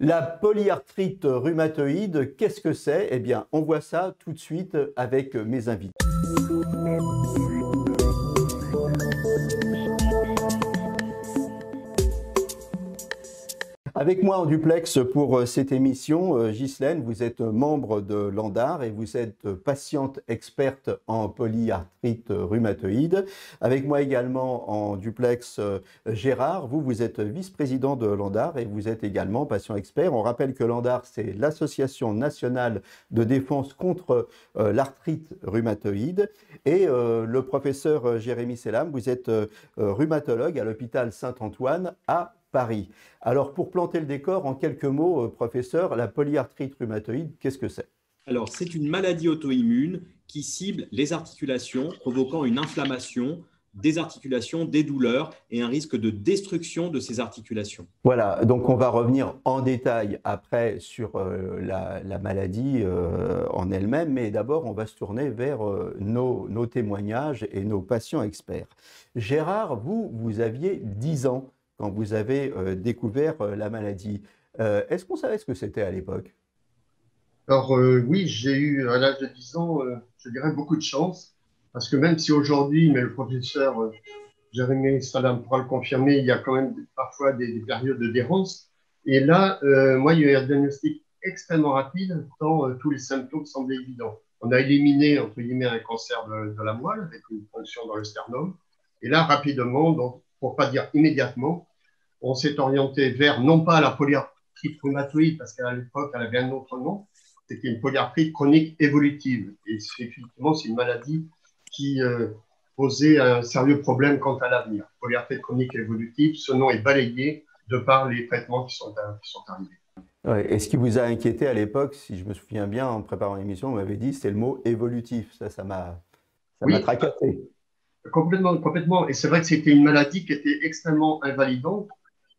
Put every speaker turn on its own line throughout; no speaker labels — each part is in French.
La polyarthrite rhumatoïde, qu'est-ce que c'est? Eh bien, on voit ça tout de suite avec mes invités. Avec moi en duplex pour cette émission, Ghislaine, vous êtes membre de l'ANDAR et vous êtes patiente experte en polyarthrite rhumatoïde. Avec moi également en duplex, Gérard, vous êtes vice-président de l'ANDAR et vous êtes également patient expert. On rappelle que l'ANDAR, c'est l'Association nationale de défense contre l'arthrite rhumatoïde. Et le professeur Jérémy Selam, vous êtes rhumatologue à l'hôpital Saint-Antoine à Paris. Alors, pour planter le décor, en quelques mots, professeur, la polyarthrite rhumatoïde, qu'est-ce que c'est?
Alors, c'est une maladie auto-immune qui cible les articulations, provoquant une inflammation des articulations, des douleurs et un risque de destruction de ces articulations.
Voilà, donc on va revenir en détail après sur la maladie en elle-même, mais d'abord on va se tourner vers nos témoignages et nos patients experts. Gérard, vous aviez 10 ans quand vous avez découvert la maladie. Est-ce qu'on savait ce que c'était à l'époque?
Alors oui, j'ai eu à l'âge de 10 ans, je dirais beaucoup de chance, parce que même si aujourd'hui, mais le professeur Jérémy Salam pourra le confirmer, il y a quand même parfois des périodes de d'errance. Et là, moi, il y a eu un diagnostic extrêmement rapide, tant tous les symptômes semblaient évidents. On a éliminé, entre guillemets, un cancer de la moelle avec une ponction dans le sternum. Et là, rapidement, donc, pour pas dire immédiatement, on s'est orienté vers, non pas la polyarthrite rhumatoïde, parce qu'à l'époque, elle avait un autre nom, c'était une polyarthrite chronique évolutive. Et effectivement, c'est une maladie qui posait un sérieux problème quant à l'avenir. Polyarthrite chronique évolutive, ce nom est balayé de par les traitements qui sont arrivés.
Ouais, et ce qui vous a inquiété à l'époque, si je me souviens bien, en préparant l'émission, vous m'avez dit, c'est le mot évolutif. Ça m'a tracassé.
Complètement, complètement. Et c'est vrai que c'était une maladie qui était extrêmement invalidante.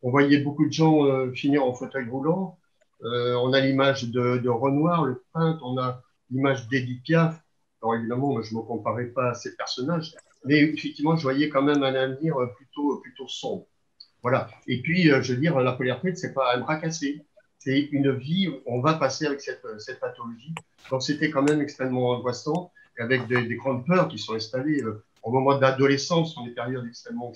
On voyait beaucoup de gens finir en fauteuil roulant. On a l'image de Renoir, le peintre. On a l'image d'Édith Piaf. Alors évidemment, moi, je ne me comparais pas à ces personnages. Mais effectivement, je voyais quand même un avenir plutôt sombre. Voilà. Et puis, je veux dire, la polyarthrite, c'est pas un bras cassé. C'est une vie, on va passer avec cette pathologie. Donc, c'était quand même extrêmement angoissant, avec des grandes peurs qui sont installées au moment de l'adolescence, sont des périodes extrêmement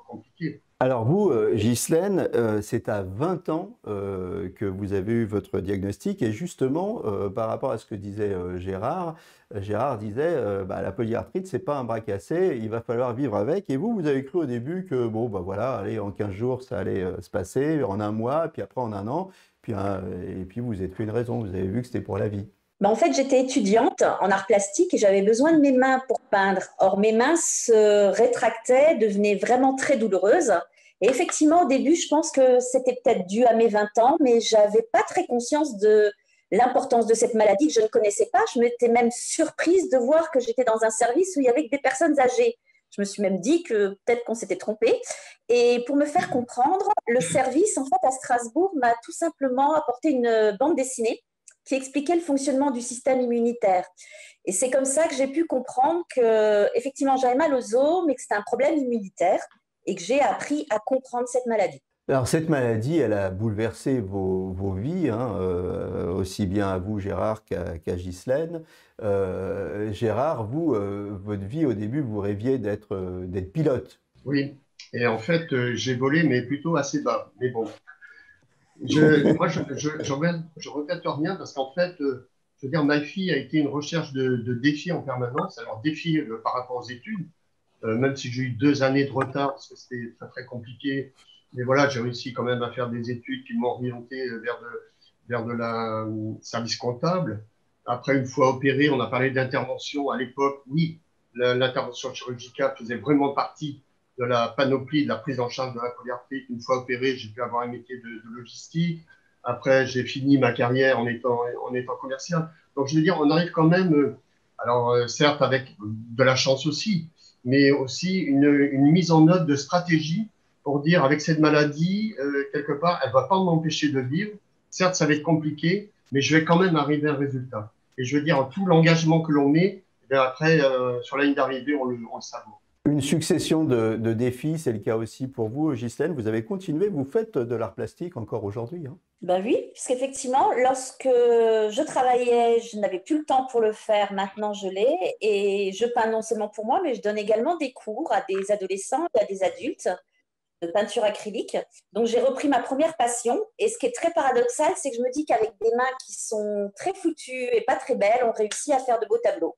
compliquées.
Alors vous, Ghislaine, c'est à 20 ans que vous avez eu votre diagnostic et justement, par rapport à ce que disait Gérard, Gérard disait bah, la polyarthrite, c'est pas un bras cassé, il va falloir vivre avec. Et vous avez cru au début que bon, bah voilà, allez, en 15 jours, ça allait se passer, en un mois, puis après en un an, puis, et puis vous êtes fait une raison, vous avez vu que c'était pour la vie.
En fait, j'étais étudiante en art plastique et j'avais besoin de mes mains pour peindre. Or, mes mains se rétractaient, devenaient vraiment très douloureuses. Et effectivement, au début, je pense que c'était peut-être dû à mes 20 ans, mais je n'avais pas très conscience de l'importance de cette maladie que je ne connaissais pas. Je m'étais même surprise de voir que j'étais dans un service où il y avait que des personnes âgées. Je me suis même dit que peut-être qu'on s'était trompé. Et pour me faire comprendre, le service, en fait, à Strasbourg, m'a tout simplement apporté une bande dessinée qui expliquait le fonctionnement du système immunitaire. Et c'est comme ça que j'ai pu comprendre que, effectivement, j'avais mal aux os, mais que c'était un problème immunitaire et que j'ai appris à comprendre cette maladie.
Alors cette maladie, elle a bouleversé vos vies, hein, aussi bien à vous Gérard qu'à Ghislaine. Gérard, vous, votre vie au début, vous rêviez d'être pilote.
Oui, et en fait, j'ai volé, mais plutôt assez bas. Mais bon, moi, je regrette rien parce qu'en fait, je veux dire, ma fille a été une recherche de défis en permanence. Alors, défis par rapport aux études, même si j'ai eu 2 années de retard parce que c'était très, très compliqué. Mais voilà, j'ai réussi quand même à faire des études qui m'ont orienté vers de la service comptable. Après, une fois opéré, on a parlé d'intervention. À l'époque, oui, l'intervention chirurgicale faisait vraiment partie de la panoplie de la prise en charge de la polyarthrite. Une fois opéré, j'ai pu avoir un métier de logistique. Après, j'ai fini ma carrière en étant commercial. Donc, je veux dire, on arrive quand même, alors certes avec de la chance aussi, mais aussi une mise en œuvre de stratégie pour dire, avec cette maladie, quelque part, elle ne va pas m'empêcher de vivre. Certes, ça va être compliqué, mais je vais quand même arriver à un résultat. Et je veux dire, tout l'engagement que l'on met, après, sur la ligne d'arrivée, on le savoure.
Une succession de défis, c'est le cas aussi pour vous, Ghislaine. Vous avez continué, vous faites de l'art plastique encore aujourd'hui, hein?
Ben oui, puisqu'effectivement, lorsque je travaillais, je n'avais plus le temps pour le faire. Maintenant, je l'ai. Et je peins non seulement pour moi, mais je donne également des cours à des adolescents et à des adultes de peinture acrylique. Donc, j'ai repris ma première passion. Et ce qui est très paradoxal, c'est que je me dis qu'avec des mains qui sont très foutues et pas très belles, on réussit à faire de beaux tableaux.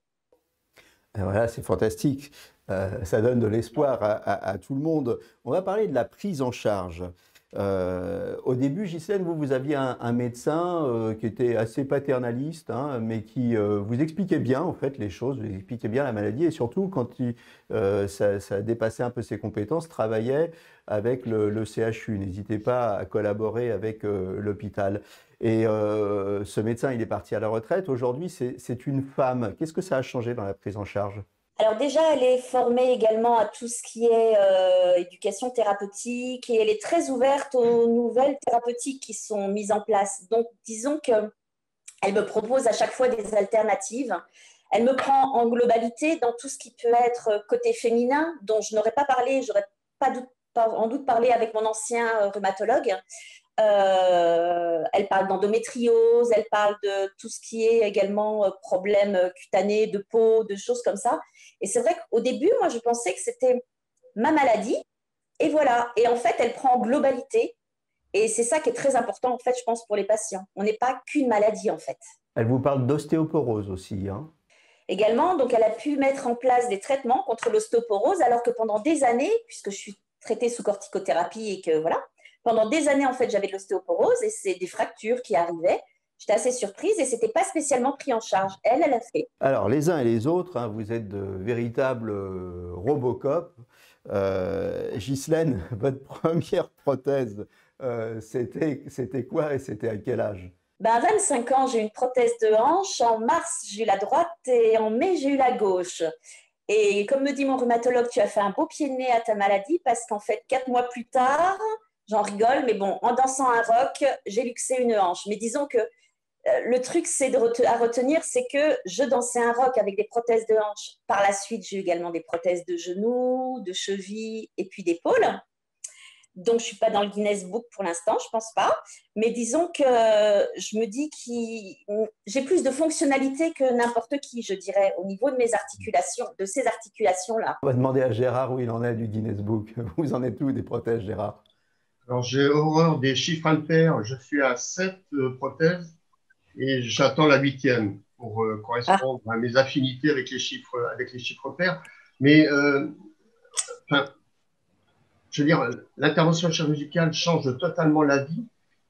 Et voilà, c'est fantastique. Ça donne de l'espoir à tout le monde. On va parler de la prise en charge. Au début, Ghislaine, vous aviez un médecin qui était assez paternaliste, hein, mais qui vous expliquait bien en fait les choses, vous expliquait bien la maladie et surtout quand ça dépassait un peu ses compétences, travaillait avec le CHU. N'hésitez pas à collaborer avec l'hôpital. Et ce médecin, il est parti à la retraite. Aujourd'hui, c'est une femme. Qu'est-ce que ça a changé dans la prise en charge?
Alors déjà, elle est formée également à tout ce qui est éducation thérapeutique et elle est très ouverte aux nouvelles thérapeutiques qui sont mises en place. Donc, disons qu'elle me propose à chaque fois des alternatives. Elle me prend en globalité dans tout ce qui peut être côté féminin, dont je n'aurais pas parlé, j'aurais pas en doute parlé avec mon ancien rhumatologue. Elle parle d'endométriose, elle parle de tout ce qui est également problèmes cutanés, de peau, de choses comme ça. Et c'est vrai qu'au début, moi, je pensais que c'était ma maladie. Et voilà. Et en fait, elle prend en globalité. Et c'est ça qui est très important, en fait, je pense, pour les patients. On n'est pas qu'une maladie, en fait.
Elle vous parle d'ostéoporose aussi, hein?
Également, donc, elle a pu mettre en place des traitements contre l'ostéoporose, alors que pendant des années, puisque je suis traitée sous corticothérapie et que voilà, pendant des années, en fait, j'avais de l'ostéoporose et c'est des fractures qui arrivaient. J'étais assez surprise et c'était pas spécialement pris en charge. Elle a fait.
Alors, les uns et les autres, hein, vous êtes de véritables Robocop. Ghislaine, votre première prothèse, c'était quoi et c'était à quel âge?
Ben, à 25 ans, j'ai eu une prothèse de hanche. En mars, j'ai eu la droite et en mai, j'ai eu la gauche. Et comme me dit mon rhumatologue, tu as fait un beau pied de nez à ta maladie parce qu'en fait, 4 mois plus tard, j'en rigole, mais bon, en dansant un rock, j'ai luxé une hanche. Mais disons que le truc à retenir, c'est que je dansais un rock avec des prothèses de hanche. Par la suite, j'ai eu également des prothèses de genoux, de cheville et puis d'épaule. Donc, je ne suis pas dans le Guinness Book pour l'instant, je ne pense pas. Mais disons que je me dis que j'ai plus de fonctionnalités que n'importe qui, je dirais, au niveau de mes articulations, de ces articulations-là.
On va demander à Gérard où il en est du Guinness Book. Vous en êtes où des prothèses, Gérard?
Alors, j'ai horreur des chiffres impairs. Je suis à 7 prothèses et j'attends la huitième pour
Ah,
correspondre à mes affinités avec les chiffres pairs. Mais enfin, je veux dire, l'intervention chirurgicale change totalement la vie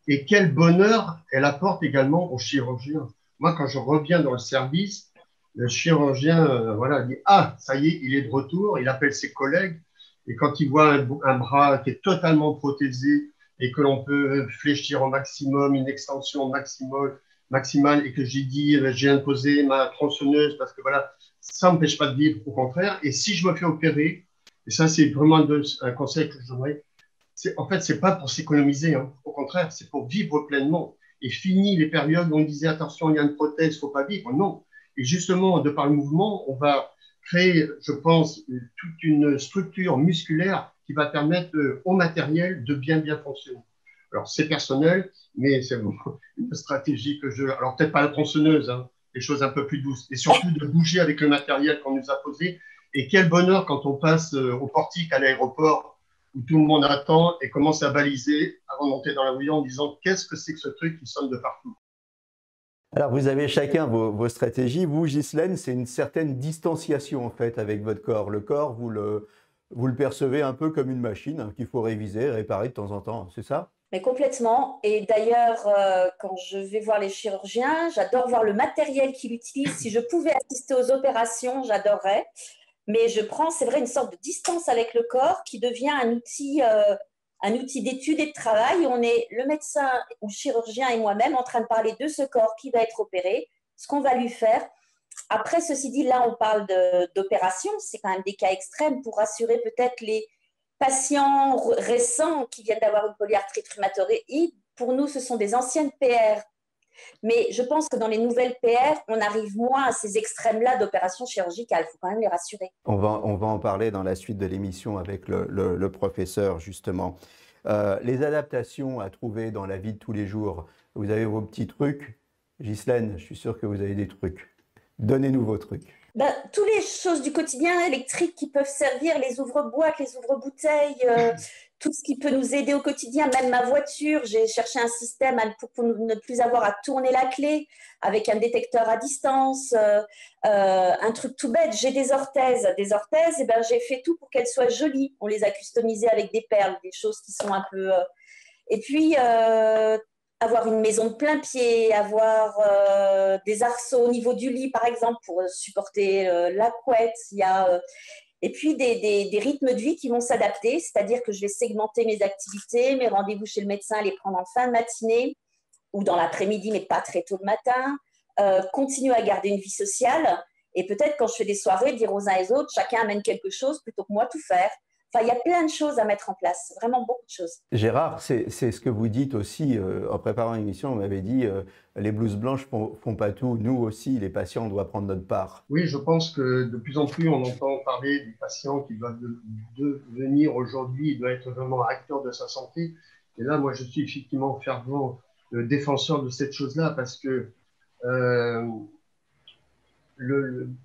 et quel bonheur elle apporte également aux chirurgiens. Moi, quand je reviens dans le service, le chirurgien voilà, dit ah, ça y est, il est de retour, il appelle ses collègues et quand il voit un bras qui est totalement prothésé et que l'on peut fléchir au maximum, une extension maximale et que j'ai dit j'ai imposé ma tronçonneuse parce que voilà, ça m'empêche pas de vivre, au contraire. Et si je me fais opérer, et ça, c'est vraiment un conseil que je donnerais. En fait, c'est pas pour s'économiser. Hein. Au contraire, c'est pour vivre pleinement. Et fini les périodes où on disait attention, il y a une prothèse, faut pas vivre. Non. Et justement, de par le mouvement, on va créer, je pense, toute une structure musculaire qui va permettre au matériel de bien fonctionner. Alors, c'est personnel, mais c'est une stratégie que je. Alors, peut-être pas la tronçonneuse, hein, des choses un peu plus douces. Et surtout de bouger avec le matériel qu'on nous a posé. Et quel bonheur quand on passe au portique à l'aéroport où tout le monde attend et commence à baliser avant de monter dans l'avion en disant qu'est-ce que c'est que ce truc qui sonne de partout.
Alors, vous avez chacun vos stratégies. Vous, Ghislaine, c'est une certaine distanciation en fait avec votre corps. Le corps, vous le percevez un peu comme une machine hein, qu'il faut réviser, réparer de temps en temps. C'est ça?
mais complètement. Et d'ailleurs, quand je vais voir les chirurgiens, j'adore voir le matériel qu'ils utilisent. Si je pouvais assister aux opérations, j'adorerais. Mais je prends, c'est vrai, une sorte de distance avec le corps qui devient un outil d'étude et de travail. On est le médecin ou le chirurgien et moi-même en train de parler de ce corps qui va être opéré, ce qu'on va lui faire. Après, ceci dit, là, on parle d'opération. C'est quand même des cas extrêmes pour rassurer peut-être les patients récents qui viennent d'avoir une polyarthrite rhumatoïde. Pour nous, ce sont des anciennes PR. Mais je pense que dans les nouvelles PR, on arrive moins à ces extrêmes-là d'opérations chirurgicales. Il faut quand même les rassurer.
On va en parler dans la suite de l'émission avec le professeur, justement. Les adaptations à trouver dans la vie de tous les jours, vous avez vos petits trucs. Ghislaine, je suis sûr que vous avez des trucs. Donnez-nous vos trucs.
Ben, toutes les choses du quotidien électriques qui peuvent servir, les ouvre-boîtes, les ouvre-bouteilles, tout ce qui peut nous aider au quotidien, même ma voiture, j'ai cherché un système pour ne plus avoir à tourner la clé avec un détecteur à distance, un truc tout bête. J'ai des orthèses, et ben, j'ai fait tout pour qu'elles soient jolies. On les a customisées avec des perles, des choses qui sont un peu… Et puis, avoir une maison de plein pied, avoir des arceaux au niveau du lit, par exemple, pour supporter la couette. Il y a, et puis, des rythmes de vie qui vont s'adapter, c'est-à-dire que je vais segmenter mes activités, mes rendez-vous chez le médecin, les prendre en fin de matinée ou dans l'après-midi, mais pas très tôt le matin. Continuer à garder une vie sociale et peut-être quand je fais des soirées, dire aux uns et aux autres, chacun amène quelque chose plutôt que moi tout faire. Enfin, il y a plein de choses à mettre en place, vraiment beaucoup de choses.
Gérard, c'est ce que vous dites aussi en préparant l'émission. On m'avait dit les blouses blanches font pas tout. Nous aussi, les patients, on doit prendre notre part.
Oui, je pense que de plus en plus, on entend parler des patients qui doivent devenir aujourd'hui, ils doivent être vraiment acteurs de sa santé. Et là, moi, je suis effectivement fervent défenseur de cette chose-là parce que,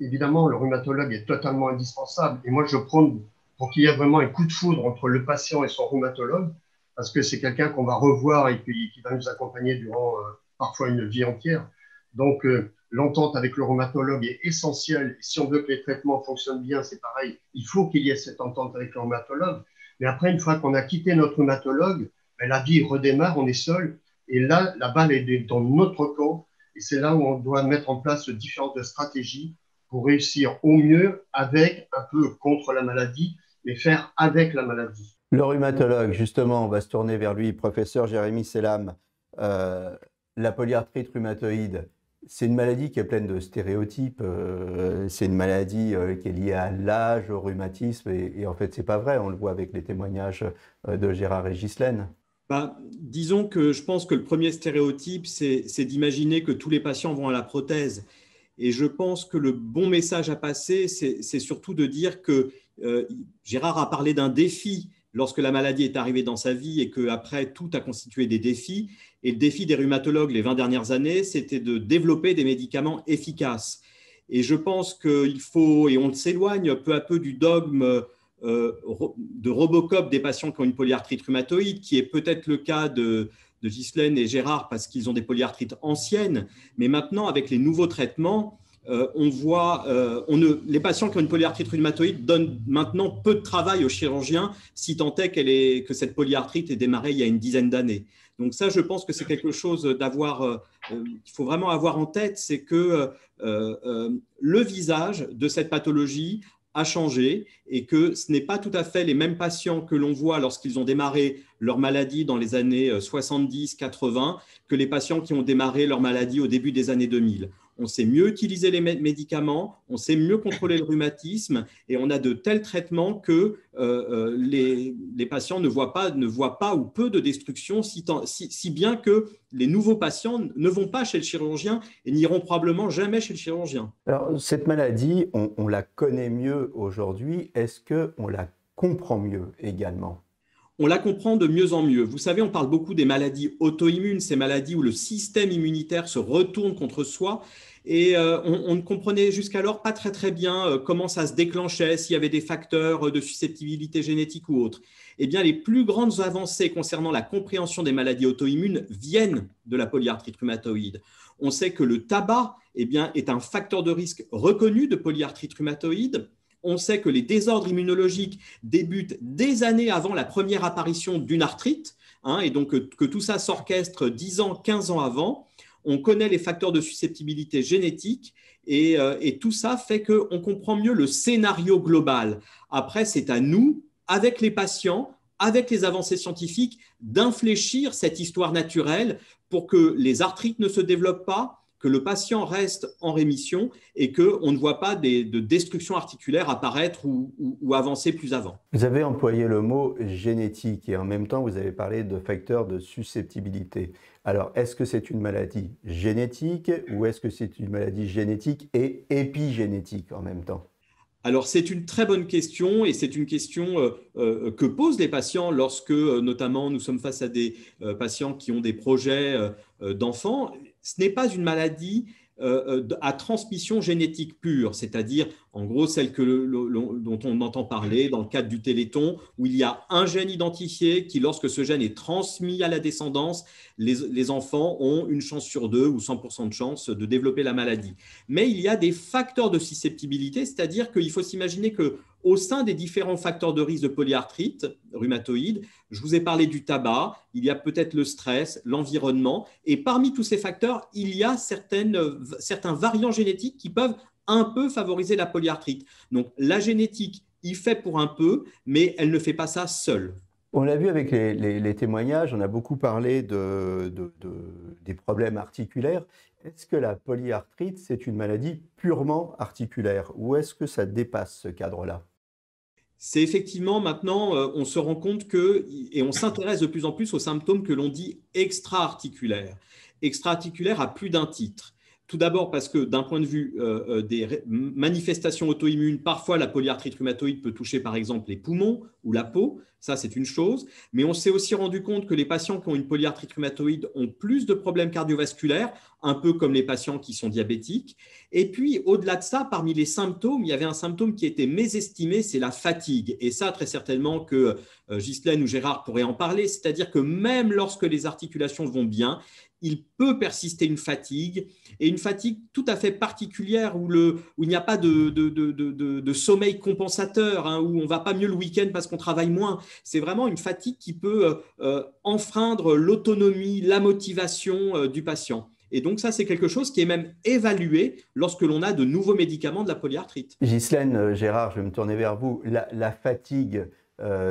évidemment, le rhumatologue est totalement indispensable. Et moi, je prône pour qu'il y ait vraiment un coup de foudre entre le patient et son rhumatologue, parce que c'est quelqu'un qu'on va revoir et qui va nous accompagner durant parfois une vie entière. Donc, l'entente avec le rhumatologue est essentielle. Si on veut que les traitements fonctionnent bien, c'est pareil. Il faut qu'il y ait cette entente avec le rhumatologue. Mais après, une fois qu'on a quitté notre rhumatologue, ben, la vie redémarre, on est seul. Et là, la balle est dans notre camp. Et c'est là où on doit mettre en place différentes stratégies pour réussir au mieux avec, un peu contre la maladie, mais faire avec la maladie.
Le rhumatologue, justement, on va se tourner vers lui, professeur Jérémy Selam. La polyarthrite rhumatoïde, c'est une maladie qui est pleine de stéréotypes. C'est une maladie qui est liée à l'âge, au rhumatisme, et en fait, c'est pas vrai. On le voit avec les témoignages de Gérard et Ghislaine.
Bah, disons que je pense que le premier stéréotype, c'est d'imaginer que tous les patients vont à la prothèse. Et je pense que le bon message à passer, c'est surtout de dire que Gérard a parlé d'un défi lorsque la maladie est arrivée dans sa vie et qu'après, tout a constitué des défis. Et le défi des rhumatologues les 20 dernières années, c'était de développer des médicaments efficaces. Et je pense qu'il faut, et on s'éloigne peu à peu du dogme de Robocop des patients qui ont une polyarthrite rhumatoïde, qui est peut-être le cas de Ghislaine et Gérard parce qu'ils ont des polyarthrites anciennes. Mais maintenant, avec les nouveaux traitements, on voit, les patients qui ont une polyarthrite rhumatoïde donnent maintenant peu de travail aux chirurgiens, si tant est que cette polyarthrite est démarrée il y a une dizaine d'années. Donc ça, je pense que c'est quelque chose qu'il faut vraiment avoir en tête, c'est que le visage de cette pathologie a changé et que ce n'est pas tout à fait les mêmes patients que l'on voit lorsqu'ils ont démarré leur maladie dans les années 70-80 que les patients qui ont démarré leur maladie au début des années 2000. On sait mieux utiliser les médicaments, on sait mieux contrôler le rhumatisme et on a de tels traitements que les patients ne voient pas ou peu de destruction, si bien que les nouveaux patients ne vont pas chez le chirurgien et n'iront probablement jamais chez le chirurgien.
Alors, cette maladie, on la connaît mieux aujourd'hui. Est-ce qu'on la comprend mieux également ?
On la comprend de mieux en mieux. Vous savez, on parle beaucoup des maladies auto-immunes, ces maladies où le système immunitaire se retourne contre soi. Et on ne comprenait jusqu'alors pas très bien comment ça se déclenchait, s'il y avait des facteurs de susceptibilité génétique ou autre. Eh bien, les plus grandes avancées concernant la compréhension des maladies auto-immunes viennent de la polyarthrite rhumatoïde. On sait que le tabac est un facteur de risque reconnu de polyarthrite rhumatoïde. On sait que les désordres immunologiques débutent des années avant la première apparition d'une arthrite, et donc que tout ça s'orchestre 10 ans, 15 ans avant. On connaît les facteurs de susceptibilité génétique et tout ça fait qu'on comprend mieux le scénario global. Après, c'est à nous, avec les patients, avec les avancées scientifiques, d'infléchir cette histoire naturelle pour que les arthrites ne se développent pas, que le patient reste en rémission et qu'on ne voit pas de destruction articulaire apparaître ou avancer plus avant.
Vous avez employé le mot génétique et en même temps, vous avez parlé de facteurs de susceptibilité. Alors, est-ce que c'est une maladie génétique ou est-ce que c'est une maladie génétique et épigénétique en même temps ?
Alors, c'est une très bonne question et c'est une question que posent les patients lorsque, notamment, nous sommes face à des patients qui ont des projets d'enfants. Ce n'est pas une maladie à transmission génétique pure, c'est-à-dire en gros celle dont on entend parler dans le cadre du Téléthon, où il y a un gène identifié qui, lorsque ce gène est transmis à la descendance, les enfants ont une chance sur 2 ou 100% de chance de développer la maladie. Mais il y a des facteurs de susceptibilité, c'est-à-dire qu'il faut s'imaginer qu'au sein des différents facteurs de risque de polyarthrite rhumatoïde, je vous ai parlé du tabac, il y a peut-être le stress, l'environnement, et parmi tous ces facteurs, il y a certains variants génétiques qui peuvent un peu favoriser la polyarthrite. Donc la génétique y fait pour un peu, mais elle ne fait pas ça seule.
On l'a vu avec les témoignages, on a beaucoup parlé des problèmes articulaires. Est-ce que la polyarthrite, c'est une maladie purement articulaire ou est-ce que ça dépasse ce cadre-là?
C'est effectivement maintenant, on se rend compte et on s'intéresse de plus en plus aux symptômes que l'on dit extra-articulaires. Extra-articulaires à plus d'un titre. Tout d'abord parce que d'un point de vue des manifestations auto-immunes, parfois la polyarthrite rhumatoïde peut toucher par exemple les poumons ou la peau, ça c'est une chose, mais on s'est aussi rendu compte que les patients qui ont une polyarthrite rhumatoïde ont plus de problèmes cardiovasculaires, un peu comme les patients qui sont diabétiques. Et puis au-delà de ça, parmi les symptômes, il y avait un symptôme qui était mésestimé, c'est la fatigue. Et ça très certainement que Ghislaine ou Gérard pourraient en parler, c'est-à-dire que même lorsque les articulations vont bien, il peut persister une fatigue, et une fatigue tout à fait particulière où il n'y a pas de sommeil compensateur, hein, où on ne va pas mieux le week-end parce qu'on travaille moins. C'est vraiment une fatigue qui peut enfreindre l'autonomie, la motivation du patient. Et donc ça, c'est quelque chose qui est même évalué lorsque l'on a de nouveaux médicaments de la polyarthrite.
Ghislaine, Gérard, je vais me tourner vers vous. La fatigue,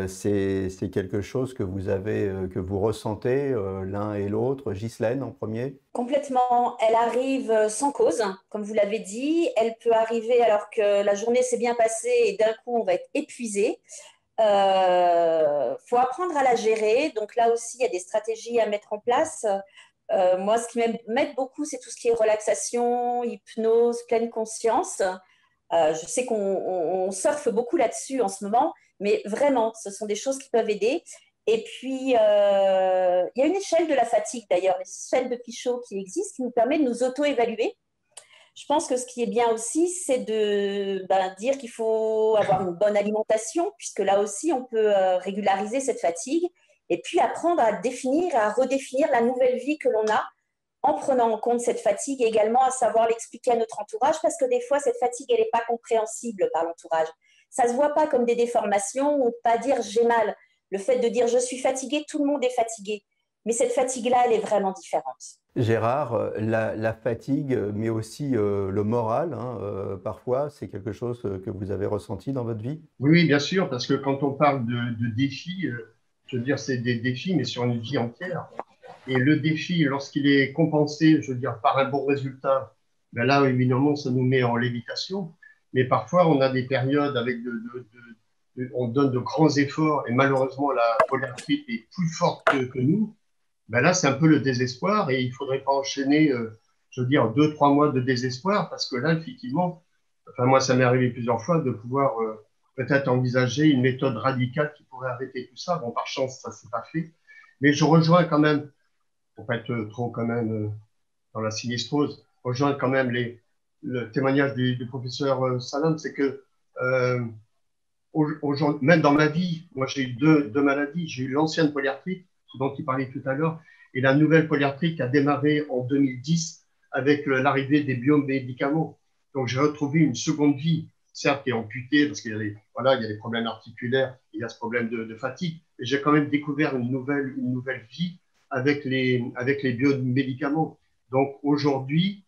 c'est quelque chose que que vous ressentez l'un et l'autre. Ghislaine en premier.
Complètement. Elle arrive sans cause, comme vous l'avez dit. Elle peut arriver alors que la journée s'est bien passée et d'un coup, on va être épuisé. Faut apprendre à la gérer. Donc là aussi, il y a des stratégies à mettre en place. Moi, ce qui m'aide beaucoup, c'est tout ce qui est relaxation, hypnose, pleine conscience. Je sais qu'on surfe beaucoup là-dessus en ce moment, mais vraiment, ce sont des choses qui peuvent aider. Et puis, il y a une échelle de la fatigue d'ailleurs, l'échelle de Pichot qui existe, qui nous permet de nous auto-évaluer. Je pense que ce qui est bien aussi, c'est de dire qu'il faut avoir une bonne alimentation, puisque là aussi, on peut régulariser cette fatigue, et puis apprendre à définir, à redéfinir la nouvelle vie que l'on a, en prenant en compte cette fatigue et également à savoir l'expliquer à notre entourage, parce que des fois, cette fatigue, elle n'est pas compréhensible par l'entourage. Ça ne se voit pas comme des déformations ou pas dire j'ai mal. Le fait de dire je suis fatigué, tout le monde est fatigué. Mais cette fatigue-là, elle est vraiment différente.
Gérard, la fatigue, mais aussi le moral, hein, parfois, c'est quelque chose que vous avez ressenti dans votre vie?
Oui, bien sûr, parce que quand on parle de défis, je veux dire, c'est des défis, mais sur une vie entière. Et le défi, lorsqu'il est compensé, je veux dire, par un bon résultat, ben là, évidemment, ça nous met en lévitation. Mais parfois, on a des périodes avec on donne de grands efforts et malheureusement, la polyarthrite est plus forte que nous. Ben là, c'est un peu le désespoir et il ne faudrait pas enchaîner, je veux dire, 2, 3 mois de désespoir parce que là, effectivement, enfin, moi, ça m'est arrivé plusieurs fois de pouvoir peut-être envisager une méthode radicale qui pourrait arrêter tout ça. Bon, par chance, ça ne s'est pas fait. Mais je rejoins quand même, pour pas être trop quand même dans la sinistrose, rejoindre quand même le témoignage du professeur Salam, c'est que même dans ma vie, moi j'ai eu deux maladies. J'ai eu l'ancienne polyarthrite, dont il parlait tout à l'heure, et la nouvelle polyarthrite qui a démarré en 2010 avec l'arrivée des biomédicaments. Donc j'ai retrouvé une seconde vie, certes qui est amputée parce qu'il y a il y a des problèmes articulaires, il y a ce problème de fatigue, mais j'ai quand même découvert une nouvelle vie avec les biomédicaments. Donc aujourd'hui,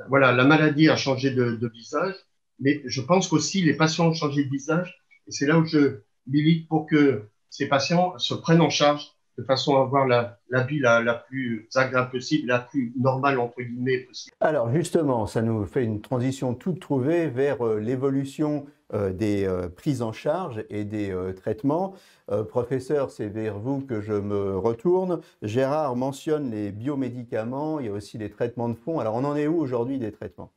voilà, la maladie a changé de visage, mais je pense qu'aussi les patients ont changé de visage, et c'est là où je milite pour que ces patients se prennent en charge de façon à avoir la vie la plus agréable possible, la plus normale, entre guillemets, possible.
Alors justement, ça nous fait une transition toute trouvée vers l'évolution des prises en charge et des traitements. Professeur, c'est vers vous que je me retourne. Gérard mentionne les biomédicaments, il y a aussi les traitements de fond. Alors on en est où aujourd'hui des traitements?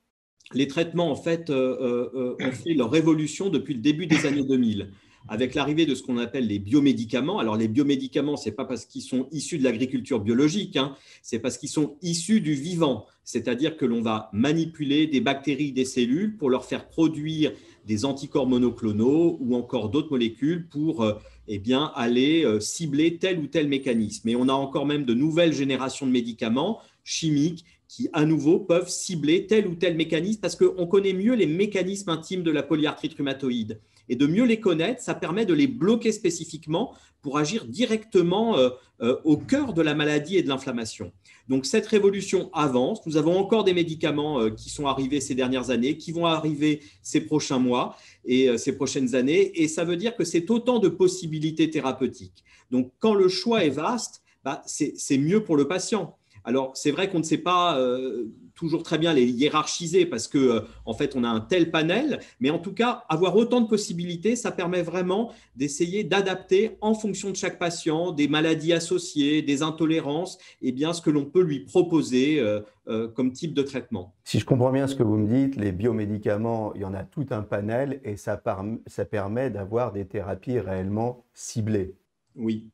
les traitements, en fait, ont fait leur révolution depuis le début des années 2000, avec l'arrivée de ce qu'on appelle les biomédicaments. Alors, les biomédicaments, ce n'est pas parce qu'ils sont issus de l'agriculture biologique, hein, c'est parce qu'ils sont issus du vivant. C'est-à-dire que l'on va manipuler des bactéries, des cellules pour leur faire produire des anticorps monoclonaux ou encore d'autres molécules pour eh bien, aller cibler tel ou tel mécanisme. Et on a encore même de nouvelles générations de médicaments chimiques qui, à nouveau, peuvent cibler tel ou tel mécanisme parce qu'on connaît mieux les mécanismes intimes de la polyarthrite rhumatoïde. Et de mieux les connaître, ça permet de les bloquer spécifiquement pour agir directement au cœur de la maladie et de l'inflammation. Donc, cette révolution avance. Nous avons encore des médicaments qui sont arrivés ces dernières années, qui vont arriver ces prochains mois et ces prochaines années. Et ça veut dire que c'est autant de possibilités thérapeutiques. Donc, quand le choix est vaste, c'est mieux pour le patient. Alors, c'est vrai qu'on ne sait pas toujours très bien les hiérarchiser parce que, en fait, on a un tel panel, mais en tout cas, avoir autant de possibilités, ça permet vraiment d'essayer d'adapter en fonction de chaque patient, des maladies associées, des intolérances, et bien ce que l'on peut lui proposer comme type de traitement.
Si je comprends bien ce que vous me dites, les biomédicaments, il y en a tout un panel et ça permet d'avoir des thérapies réellement ciblées.
Oui,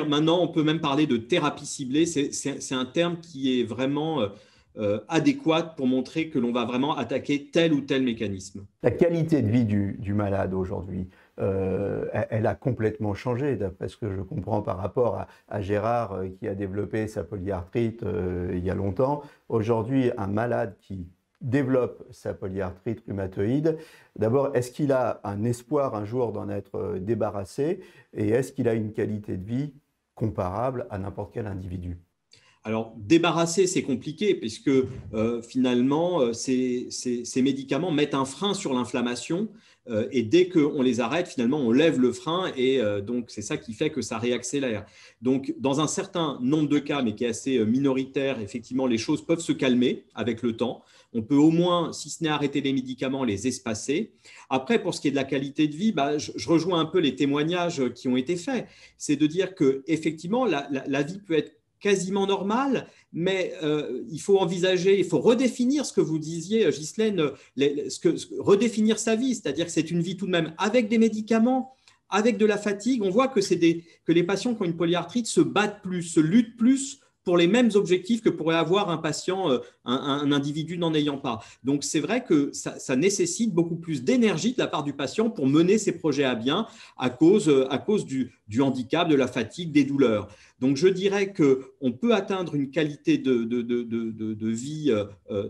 maintenant, on peut même parler de thérapie ciblée. C'est un terme qui est vraiment adéquat pour montrer que l'on va vraiment attaquer tel ou tel mécanisme.
La qualité de vie du malade aujourd'hui, elle a complètement changé, d'après ce que je comprends par rapport à Gérard qui a développé sa polyarthrite il y a longtemps. Aujourd'hui, un malade qui développe sa polyarthrite rhumatoïde, d'abord, est-ce qu'il a un espoir un jour d'en être débarrassé et est-ce qu'il a une qualité de vie comparable à n'importe quel individu?
Alors, débarrasser, c'est compliqué puisque finalement, ces médicaments mettent un frein sur l'inflammation et dès qu'on les arrête, finalement, on lève le frein et donc c'est ça qui fait que ça réaccélère. Donc, dans un certain nombre de cas, mais qui est assez minoritaire, effectivement, les choses peuvent se calmer avec le temps. On peut au moins, si ce n'est arrêter les médicaments, les espacer. Après, pour ce qui est de la qualité de vie, je rejoins un peu les témoignages qui ont été faits. C'est de dire qu'effectivement, la vie peut être quasiment normale, mais il faut envisager, il faut redéfinir ce que vous disiez, Ghislaine, redéfinir sa vie, c'est-à-dire que c'est une vie tout de même avec des médicaments, avec de la fatigue. On voit que les patients qui ont une polyarthrite se battent plus, se luttent plus pour les mêmes objectifs que pourrait avoir un patient, un individu n'en ayant pas. Donc, c'est vrai que ça nécessite beaucoup plus d'énergie de la part du patient pour mener ses projets à bien à cause du handicap, de la fatigue, des douleurs. Donc, je dirais qu'on peut atteindre une qualité de vie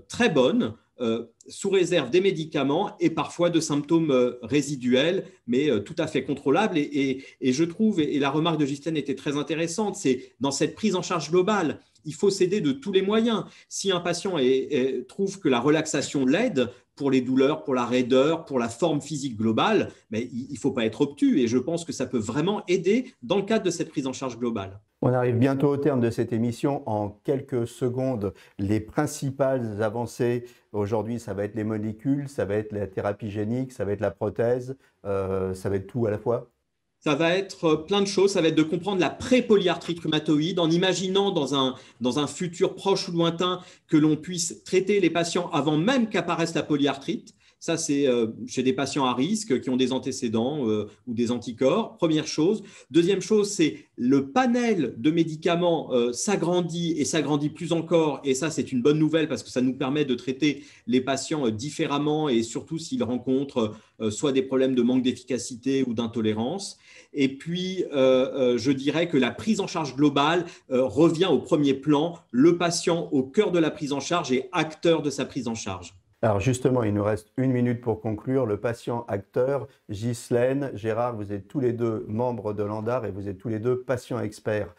très bonne, sous réserve des médicaments et parfois de symptômes résiduels, mais tout à fait contrôlables. Et je trouve, et la remarque de Ghislaine était très intéressante, c'est dans cette prise en charge globale, il faut s'aider de tous les moyens. Si un patient trouve que la relaxation l'aide pour les douleurs, pour la raideur, pour la forme physique globale, mais il ne faut pas être obtus. Et je pense que ça peut vraiment aider dans le cadre de cette prise en charge globale.
On arrive bientôt au terme de cette émission. En quelques secondes, les principales avancées aujourd'hui, ça va être les molécules, ça va être la thérapie génique, ça va être la prothèse, ça va être tout à la fois?
Ça va être plein de choses. Ça va être de comprendre la pré-polyarthrite rhumatoïde en imaginant dans un futur proche ou lointain que l'on puisse traiter les patients avant même qu'apparaisse la polyarthrite. Ça, c'est chez des patients à risque qui ont des antécédents ou des anticorps, première chose. Deuxième chose, c'est le panel de médicaments s'agrandit et s'agrandit plus encore. Et ça, c'est une bonne nouvelle parce que ça nous permet de traiter les patients différemment et surtout s'ils rencontrent soit des problèmes de manque d'efficacité ou d'intolérance. Et puis, je dirais que la prise en charge globale revient au premier plan, le patient au cœur de la prise en charge et acteur de sa prise en charge.
Alors justement, il nous reste 1 minute pour conclure. Le patient acteur, Ghislaine, Gérard, vous êtes tous les deux membres de l'ANDAR et vous êtes tous les deux patients experts.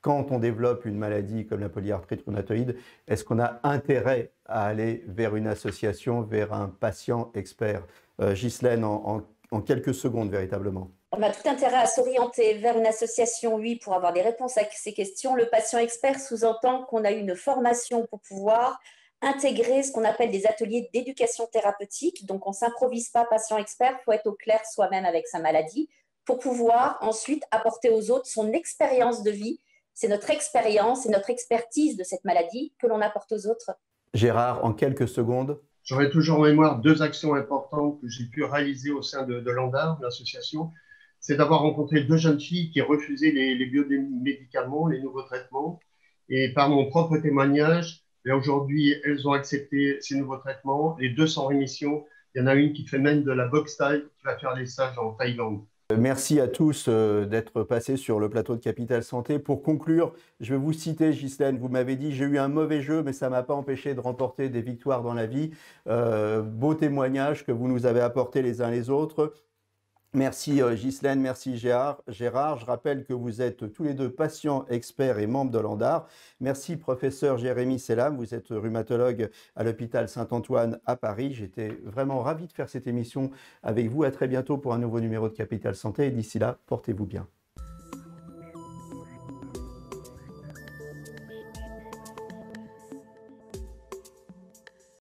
Quand on développe une maladie comme la polyarthrite rhumatoïde, est-ce qu'on a intérêt à aller vers une association, vers un patient expert? Ghislaine, en quelques secondes véritablement.
On a tout intérêt à s'orienter vers une association, oui, pour avoir des réponses à ces questions. Le patient expert sous-entend qu'on a eu une formation pour pouvoir intégrer ce qu'on appelle des ateliers d'éducation thérapeutique. Donc, on ne s'improvise pas patient expert, il faut être au clair soi-même avec sa maladie pour pouvoir ensuite apporter aux autres son expérience de vie. C'est notre expérience et notre expertise de cette maladie que l'on apporte aux autres.
Gérard, en quelques secondes.
J'aurai toujours en mémoire deux actions importantes que j'ai pu réaliser au sein de l'ANDAR, l'association. C'est d'avoir rencontré deux jeunes filles qui refusaient les biomédicaments, les nouveaux traitements. Et par mon propre témoignage, là aujourd'hui, elles ont accepté ces nouveaux traitements. Les deux sont en rémission. Il y en a une qui fait même de la boxe thaï, qui va faire des stages en Thaïlande.
Merci à tous d'être passés sur le plateau de Capital Santé. Pour conclure, je vais vous citer, Ghislaine, vous m'avez dit « j'ai eu un mauvais jeu, mais ça ne m'a pas empêché de remporter des victoires dans la vie ». Beau témoignage que vous nous avez apporté les uns les autres. Merci Ghislaine, merci Gérard. Je rappelle que vous êtes tous les deux patients, experts et membres de l'ANDAR. Merci professeur Jérémy Selam, vous êtes rhumatologue à l'hôpital Saint-Antoine à Paris. J'étais vraiment ravi de faire cette émission avec vous. À très bientôt pour un nouveau numéro de Capital Santé et d'ici là, portez-vous bien.